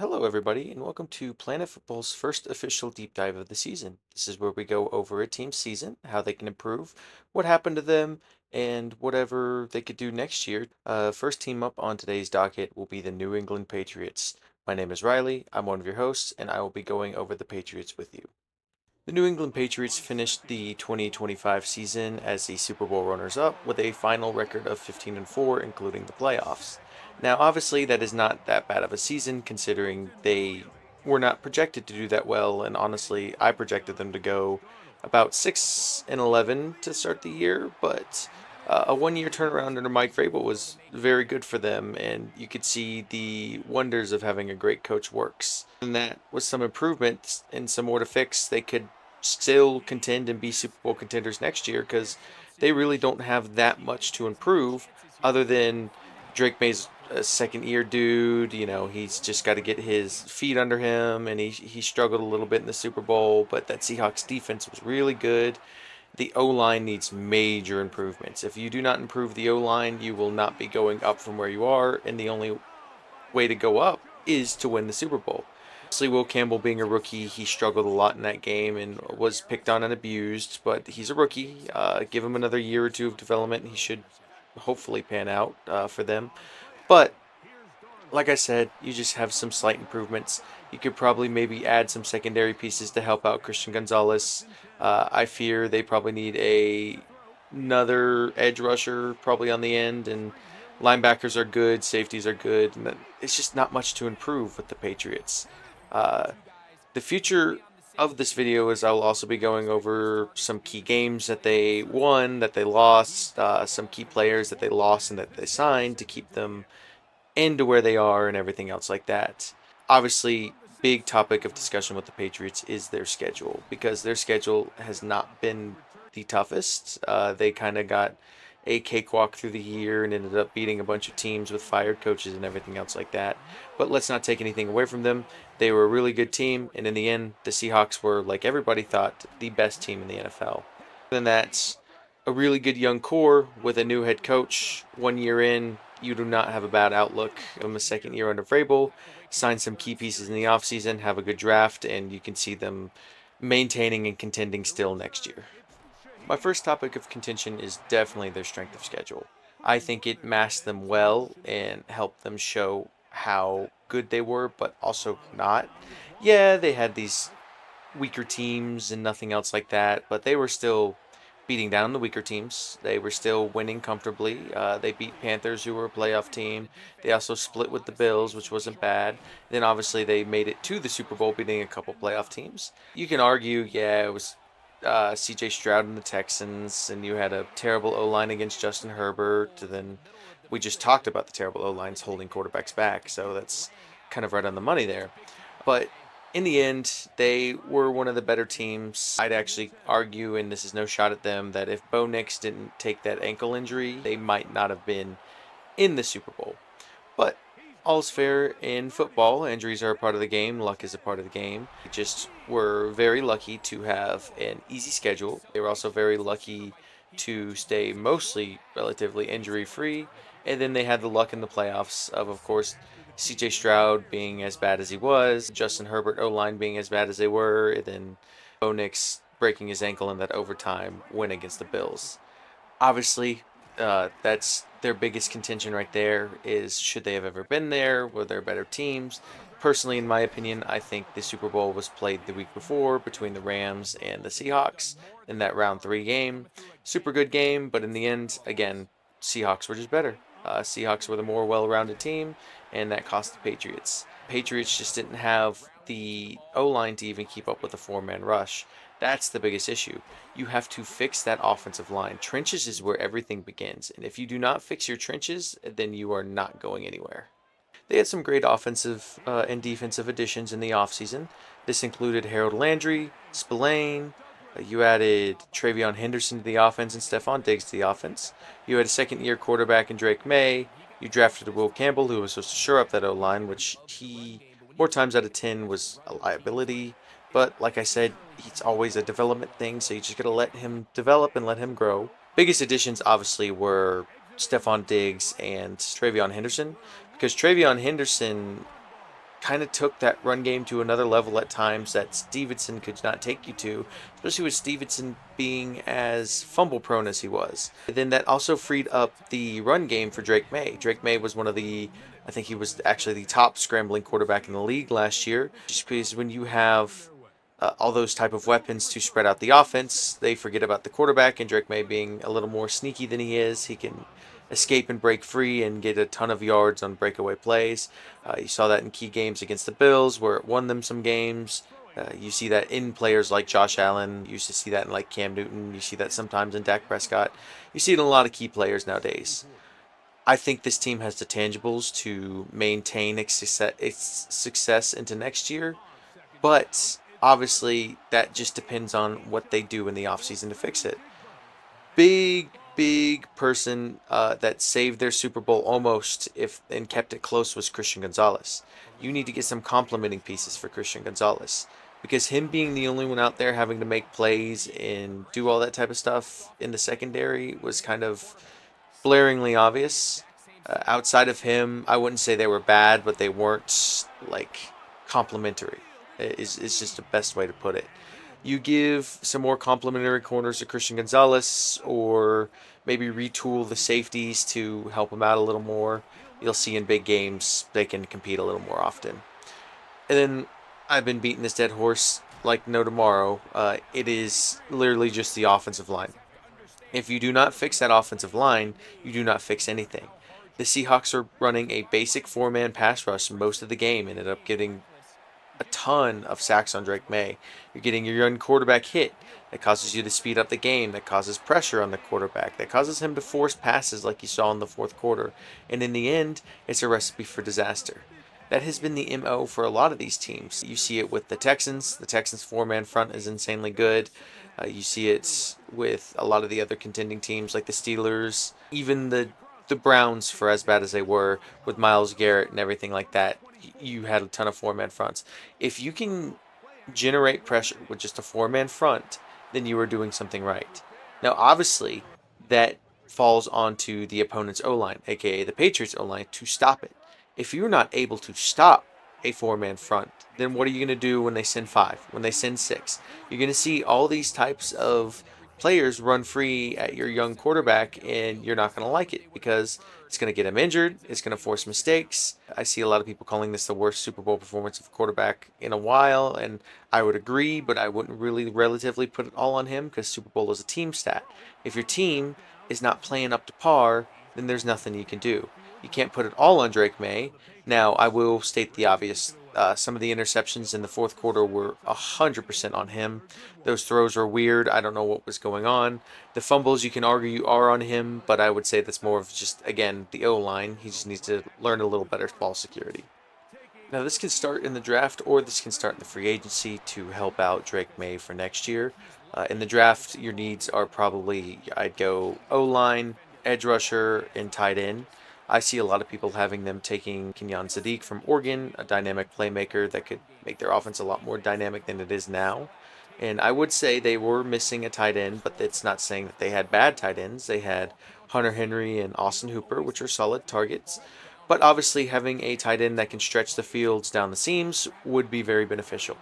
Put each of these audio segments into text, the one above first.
Hello, everybody, and welcome to Planet Football's first official deep dive of the season. This is where we go over a team's season, how they can improve, what happened to them, and whatever they could do next year. First team up on today's docket will be the New England Patriots. My name is Riley, I'm one of your hosts, and I will be going over the Patriots with you. The New England Patriots finished the 2025 season as the Super Bowl runners-up with a final record of 15-4, including the playoffs. Now, obviously, that is not that bad of a season considering they were not projected to do that well, and honestly, I projected them to go about 6-11 to start the year, but a one-year turnaround under Mike Vrabel was very good for them, and you could see the wonders of having a great coach works. And that with some improvements and some more to fix, they could still contend and be Super Bowl contenders next year because they really don't have that much to improve other than Drake May's a second year dude. He's just got to get his feet under him, and he struggled a little bit in the Super Bowl, but that Seahawks defense was really good. The O line needs major improvements. If you do not improve the O line, you will not be going up from where you are, and the only way to go up is to win the Super Bowl. Obviously, Will Campbell being a rookie, he struggled a lot in that game and was picked on and abused, but he's a rookie. Give him another year or two of development, and he should hopefully pan out for them. But like I said, you just have some slight improvements. You could probably maybe add some secondary pieces to help out Christian Gonzalez. I fear they probably need another edge rusher probably on the end, and linebackers are good, safeties are good, and it's just not much to improve with the Patriots. Uh, the future of this video is I will also be going over some key games that they won, that they lost, some key players that they lost and that they signed to keep them into where they are and everything else like that. Obviously, big topic of discussion with the Patriots is their schedule because their schedule has not been the toughest. They kind of got a cakewalk through the year and ended up beating a bunch of teams with fired coaches and everything else like that. But let's not take anything away from them. They were a really good team, and in the end, the Seahawks were, like everybody thought, the best team in the NFL. Other than that, a really good young core with a new head coach. 1 year in, you do not have a bad outlook. Give them a second year under Vrabel, sign some key pieces in the offseason, have a good draft, and you can see them maintaining and contending still next year. My first topic of contention is definitely their strength of schedule. I think it masked them well and helped them show how good they were, but also not. Yeah, they had these weaker teams and nothing else like that, but they were still beating down the weaker teams. They were still winning comfortably. They beat Panthers, who were a playoff team. They also split with the Bills, which wasn't bad. Then obviously they made it to the Super Bowl, beating a couple playoff teams. You can argue, yeah, it was C.J. Stroud and the Texans, and you had a terrible O line against Justin Herbert. And then we just talked about the terrible O lines holding quarterbacks back, so that's kind of right on the money there. But in the end, they were one of the better teams. I'd actually argue, and this is no shot at them, that if Bo Nix didn't take that ankle injury, they might not have been in the Super Bowl. But all's fair in football. Injuries are a part of the game. Luck is a part of the game. They just were very lucky to have an easy schedule. They were also very lucky to stay mostly relatively injury free. And then they had the luck in the playoffs of course, CJ Stroud being as bad as he was, Justin Herbert O line being as bad as they were, and then Bo Nix breaking his ankle in that overtime win against the Bills. Obviously, that's their biggest contention right there is should they have ever been there? Were there better teams? Personally, in my opinion, I think the Super Bowl was played the week before between the Rams and the Seahawks in that round three game. Super good game, but in the end, again, Seahawks were just better. Seahawks were the more well rounded team, and that cost the Patriots. Patriots just didn't have the O line to even keep up with a four-man rush. That's the biggest issue. You have to fix that offensive line. Trenches is where everything begins. And if you do not fix your trenches, then you are not going anywhere. They had some great offensive and defensive additions in the offseason. This included Harold Landry, Spillane. You added Travion Henderson to the offense and Stephon Diggs to the offense. You had a second-year quarterback in Drake May. You drafted Will Campbell, who was supposed to shore up that O-line, which he, more times out of 10, was a liability. But like I said, it's always a development thing, so you just got to let him develop and let him grow. Biggest additions, obviously, were Stephon Diggs and Travion Henderson, because Travion Henderson kind of took that run game to another level at times that Stevenson could not take you to, especially with Stevenson being as fumble prone as he was. And then that also freed up the run game for Drake May. Drake May was one of the, I think he was actually the top scrambling quarterback in the league last year, just because when you have all those type of weapons to spread out the offense, they forget about the quarterback, and Drake May being a little more sneaky than he is, he can escape and break free and get a ton of yards on breakaway plays. You saw that in key games against the Bills where it won them some games. You see that in players like Josh Allen. You used to see that in like Cam Newton. You see that sometimes in Dak Prescott. You see it in a lot of key players nowadays. I think this team has the tangibles to maintain its success into next year, but obviously that just depends on what they do in the offseason to fix it. Big person that saved their Super Bowl almost if and kept it close was Christian Gonzalez. You need to get some complementing pieces for Christian Gonzalez because him being the only one out there having to make plays and do all that type of stuff in the secondary was kind of blaringly obvious. Outside of him, I wouldn't say they were bad, but they weren't like complimentary. Is just the best way to put it. You give some more complimentary corners to Christian Gonzalez, or maybe retool the safeties to help him out a little more. You'll see in big games they can compete a little more often. And then I've been beating this dead horse like no tomorrow. It is literally just the offensive line. If you do not fix that offensive line, you do not fix anything. The Seahawks are running a basic four-man pass rush most of the game, ended up getting a ton of sacks on Drake May. You're getting your young quarterback hit. That causes you to speed up the game. That causes pressure on the quarterback. That causes him to force passes like you saw in the fourth quarter. And in the end, it's a recipe for disaster. That has been the MO for a lot of these teams. You see it with the Texans. The Texans' four-man front is insanely good. You see it with a lot of the other contending teams like the Steelers, even the Browns, for as bad as they were with Myles Garrett and everything like that. You had a ton of four-man fronts. If you can generate pressure with just a four-man front, then you are doing something right. Now, obviously, that falls onto the opponent's O-line, aka the Patriots O-line, to stop it. If you're not able to stop a four-man front, then what are you going to do when they send five, when they send six? You're going to see all these types of players run free at your young quarterback, and you're not going to like it because it's going to get him injured. It's going to force mistakes. I see a lot of people calling this the worst Super Bowl performance of a quarterback in a while, and I would agree, but I wouldn't really relatively put it all on him because Super Bowl is a team stat. If your team is not playing up to par, then there's nothing you can do. You can't put it all on Drake May. Now, I will state the obvious. Some of the interceptions in the fourth quarter were 100% on him. Those throws were weird. I don't know what was going on. The fumbles, you can argue, are on him, but I would say that's more of just, again, the O line. He just needs to learn a little better ball security. Now, this can start in the draft or this can start in the free agency to help out Drake May for next year. In the draft, your needs are probably, I'd go O line, edge rusher, and tight end. I see a lot of people having them taking Kenyon Sadiq from Oregon, a dynamic playmaker that could make their offense a lot more dynamic than it is now. And I would say they were missing a tight end, but that's not saying that they had bad tight ends. They had Hunter Henry and Austin Hooper, which are solid targets. But obviously, having a tight end that can stretch the fields down the seams would be very beneficial.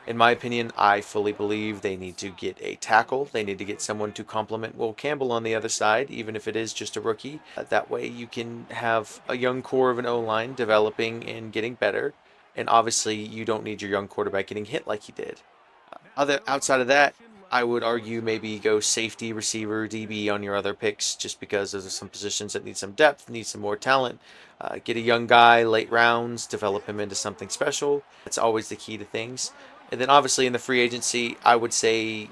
In my opinion, I fully believe they need to get a tackle. They need to get someone to complement Will Campbell on the other side, even if it is just a rookie. That way, you can have a young core of an O line developing and getting better. And obviously, you don't need your young quarterback getting hit like he did. Other outside of that, I would argue maybe go safety, receiver, DB on your other picks, just because those are some positions that need some depth, need some more talent. Get a young guy late rounds, develop him into something special. That's always the key to things. And then obviously in the free agency, I would say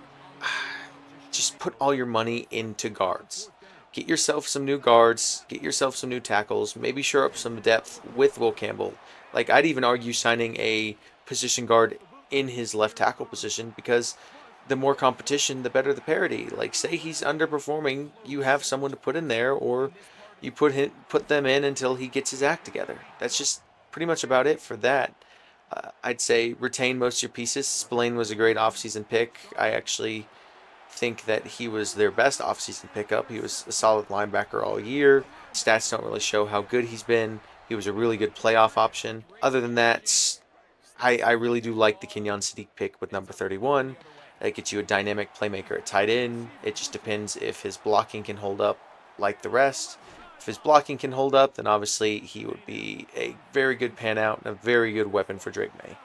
just put all your money into guards. Get yourself some new guards, get yourself some new tackles, maybe shore up some depth with Will Campbell. Like I'd even argue signing a position guard in his left tackle position because the more competition, the better the parity. Like say he's underperforming, you have someone to put in there, or you put them in until he gets his act together. That's just pretty much about it for that. I'd say retain most of your pieces. Spillane was a great offseason pick. I actually think that he was their best offseason pickup. He was a solid linebacker all year. Stats don't really show how good he's been. He was a really good playoff option. Other than that, I really do like the Kenyon Sadiq pick with number 31. That gets you a dynamic playmaker at tight end. It just depends if his blocking can hold up like the rest. If his blocking can hold up, then obviously he would be a very good pan out and a very good weapon for Drake May.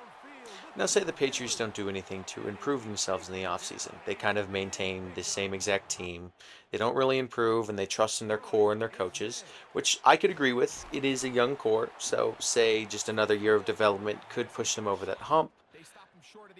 Now, say the Patriots don't do anything to improve themselves in the offseason. They kind of maintain the same exact team. They don't really improve and they trust in their core and their coaches, which I could agree with. It is a young core, so say just another year of development could push them over that hump.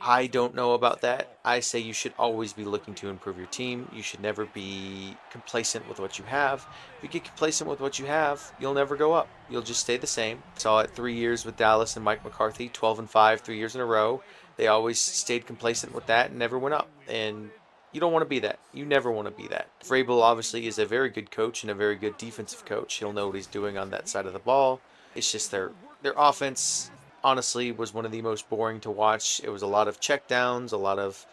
I don't know about that. I say you should always be looking to improve your team. You should never be complacent with what you have. If you get complacent with what you have, you'll never go up. You'll just stay the same. Saw it 3 years with Dallas and Mike McCarthy, 12-5, 3 years in a row. They always stayed complacent with that and never went up. And you don't want to be that. You never want to be that. Vrabel obviously is a very good coach and a very good defensive coach. He'll know what he's doing on that side of the ball. It's just their offense honestly was one of the most boring to watch. It was a lot of checkdowns, a lot of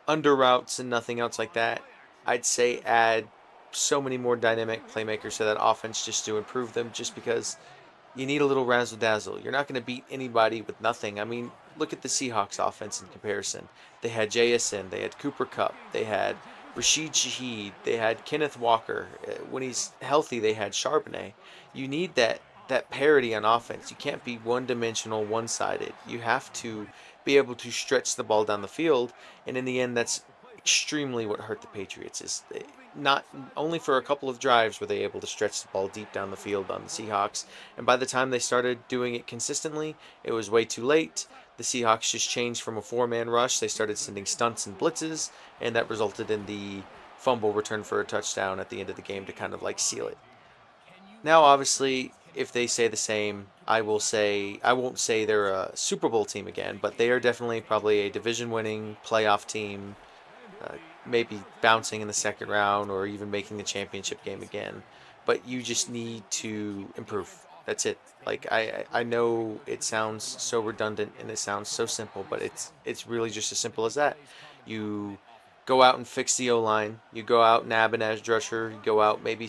under routes, and nothing else like that. I'd say add so many more dynamic playmakers to that offense just to improve them, just because you need a little razzle dazzle. You're not going to beat anybody with nothing. I mean, look at the Seahawks offense in comparison. They had JSN, they had Cooper Kupp, they had Rashid Shaheed, they had Kenneth Walker. When he's healthy, they had Charbonnet. You need that parity on offense. You can't be one-dimensional, one-sided. You have to be able to stretch the ball down the field, and in the end, that's extremely what hurt the Patriots. Is not only for a couple of drives were they able to stretch the ball deep down the field on the Seahawks, and by the time they started doing it consistently, it was way too late. The Seahawks just changed from a four-man rush. They started sending stunts and blitzes, and that resulted in the fumble return for a touchdown at the end of the game to kind of like seal it. Now, obviously, if they say the same, I won't say they're a Super Bowl team again, but they are definitely probably a division-winning playoff team, uh, maybe bouncing in the second round or even making the championship game again. But you just need to improve. That's it. Like I know it sounds so redundant and it sounds so simple, but it's really just as simple as that. You go out and fix the O line. You go out and nab an edge rusher. You go out maybe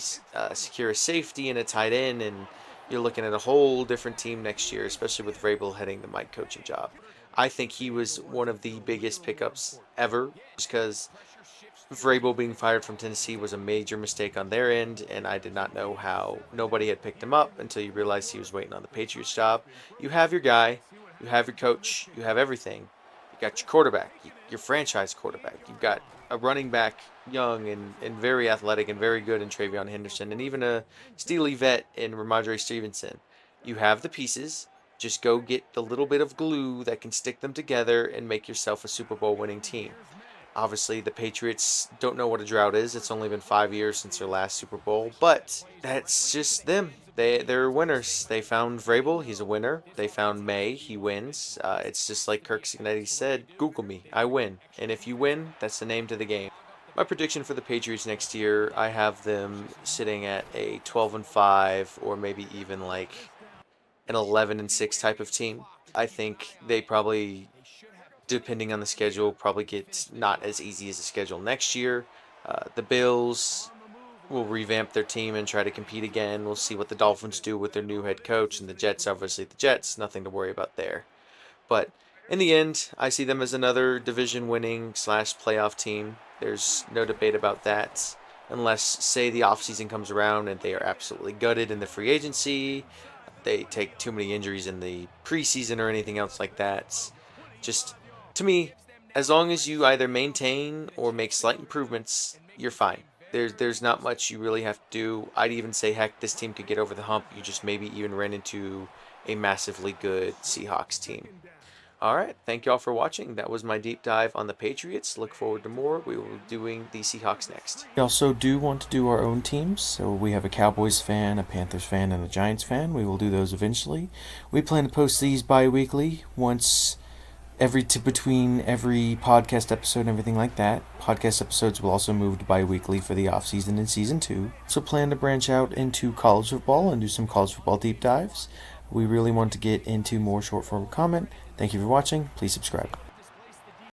secure a safety and a tight end, and you're looking at a whole different team next year, especially with Vrabel heading the Mike coaching job. I think he was one of the biggest pickups ever, just because Vrabel being fired from Tennessee was a major mistake on their end, and I did not know how nobody had picked him up until you realized he was waiting on the Patriots job. You have your guy, you have your coach, you have everything. You got your quarterback, your franchise quarterback. You've got a running back, young and very athletic and very good in Travion Henderson, and even a steely vet in Ramondre Stevenson. You have the pieces. Just go get the little bit of glue that can stick them together and make yourself a Super Bowl winning team. Obviously, the Patriots don't know what a drought is. It's only been 5 years since their last Super Bowl, but that's just them. They're winners. They found Vrabel, he's a winner. They found May, he wins. It's just like Kirk Cignati said, Google me, I win. And if you win, that's the name to the game. My prediction for the Patriots next year, I have them sitting at a 12-5 or maybe even like an 11-6 type of team. I think they probably, depending on the schedule, probably get not as easy as the schedule next year. The Bills will revamp their team and try to compete again. We'll see what the Dolphins do with their new head coach, and the Jets, obviously, the Jets, nothing to worry about there. But in the end, I see them as another division winning slash playoff team. There's no debate about that. Unless, say, the offseason comes around and they are absolutely gutted in the free agency, they take too many injuries in the preseason or anything else like that. Just, to me, as long as you either maintain or make slight improvements, you're fine. There's not much you really have to do. I'd even say, heck, this team could get over the hump. You just maybe even ran into a massively good Seahawks team. All right, thank you all for watching. That was my deep dive on the Patriots. Look forward to more. We will be doing the Seahawks next. We also do want to do our own teams, so we have a Cowboys fan, a Panthers fan, and a Giants fan. We will do those eventually. We plan to post these bi-weekly, once between every podcast episode and everything like that. Podcast episodes will also move to bi-weekly for the off-season in Season 2. So plan to branch out into college football and do some college football deep dives. We really want to get into more short-form comment. Thank you for watching. Please subscribe.